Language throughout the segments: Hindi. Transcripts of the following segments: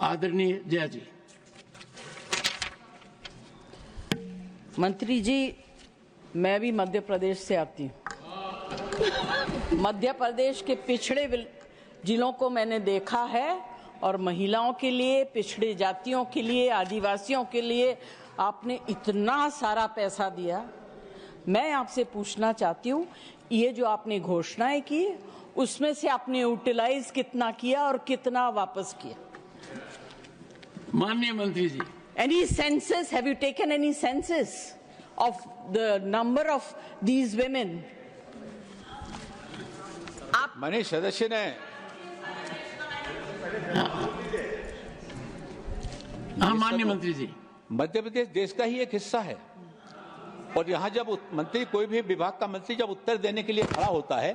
आदरणीय जया जी। मंत्री जी, मैं भी मध्य प्रदेश से आती हूँ। मध्य प्रदेश के पिछड़े जिलों को मैंने देखा है और महिलाओं के लिए, पिछड़े जातियों के लिए, आदिवासियों के लिए आपने इतना सारा पैसा दिया। मैं आपसे पूछना चाहती हूँ, ये जो आपने घोषणाएं की उसमें से आपने यूटिलाइज कितना किया और कितना वापस किया? माननीय मंत्री जी, Any census? Have you taken any census of the number of these women? माननीय सदस्य ने हाँ माननीय मंत्री जी, मध्य प्रदेश देश का ही एक हिस्सा है और यहाँ जब मंत्री, कोई भी विभाग का मंत्री जब उत्तर देने के लिए खड़ा होता है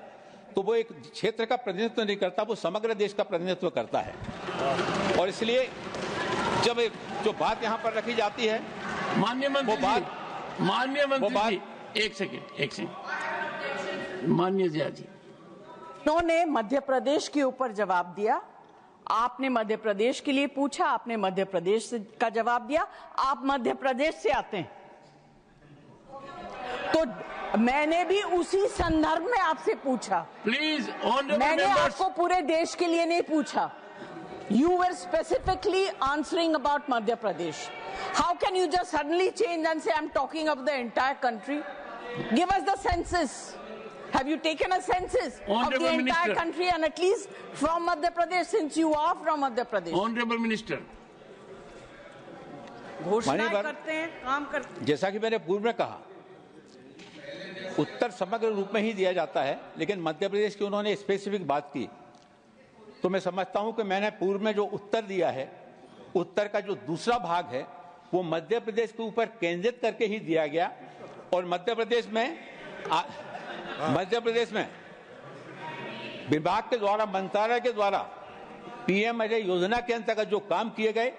तो वो एक क्षेत्र का प्रतिनिधित्व नहीं करता, वो समग्र देश का प्रतिनिधित्व करता है। और इसलिए जब जो बात यहाँ पर रखी जाती है, माननीय मंत्री जी, माननीय मंत्री जी, एक सेकंड, माननीय जया जी, उन्होंने मध्य प्रदेश के ऊपर जवाब दिया। आपने मध्य प्रदेश के लिए पूछा, आपने मध्य प्रदेश का जवाब दिया। आप मध्य प्रदेश से आते हैं, तो मैंने भी उसी संदर्भ में आपसे पूछा। प्लीज, मैंने आपको पूरे देश के लिए नहीं पूछा। You were specifically answering about Madhya Pradesh. How can you just suddenly change and say I'm talking of the entire country? Give us the census. Have you taken a census of the entire country and at least from Madhya Pradesh, since you are from Madhya Pradesh? Honorable Minister. घोषणाएं करते हैं, काम करते हैं। जैसा कि मैंने पूर्व में कहा, उत्तर समग्र रूप में ही दिया जाता है, लेकिन मध्य प्रदेश की उन्होंने स्पेसिफिक बात की, तो मैं समझता हूं कि मैंने पूर्व में जो उत्तर दिया है, उत्तर का जो दूसरा भाग है वो मध्य प्रदेश के ऊपर केंद्रित करके ही दिया गया। और मध्य प्रदेश में विभाग के द्वारा, मंत्रालय के द्वारा पीएम अजय योजना के अंतर्गत जो काम किए गए,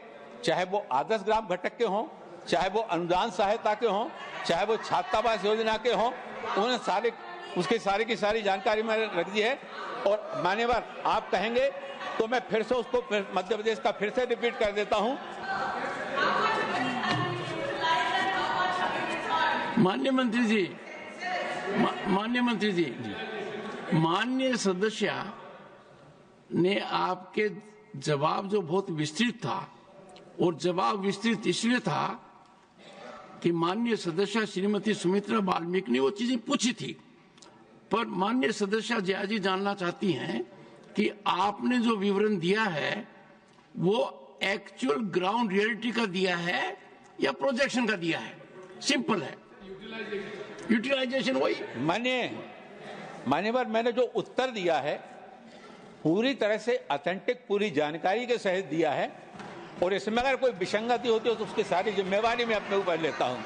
चाहे वो आदर्श ग्राम घटक के हों, चाहे वो अनुदान सहायता के हों, चाहे वो छात्रावास योजना के हों, उन्होंने सारे उसकी सारी की सारी जानकारी मैंने रख दी है। और मान्यवर आप कहेंगे तो मैं फिर से उसको मध्य प्रदेश का फिर से रिपीट कर देता हूं। माननीय मंत्री जी, माननीय मंत्री जी, माननीय सदस्य ने आपके जवाब जो बहुत विस्तृत था, और जवाब विस्तृत इसलिए था कि माननीय सदस्य श्रीमती सुमित्रा वाल्मीकि ने वो चीजें पूछी थी, पर माननीय सदस्य जया जी जानना चाहती हैं कि आपने जो विवरण दिया है वो एक्चुअल ग्राउंड रियलिटी का दिया है या प्रोजेक्शन का दिया है? सिंपल है, यूटिलाइजेशन वही। मान्यवर मैंने जो उत्तर दिया है पूरी तरह से ऑथेंटिक, पूरी जानकारी के सहित दिया है, और इसमें अगर कोई विसंगति होती है तो उसकी सारी जिम्मेवारी मैं अपने ऊपर लेता हूं।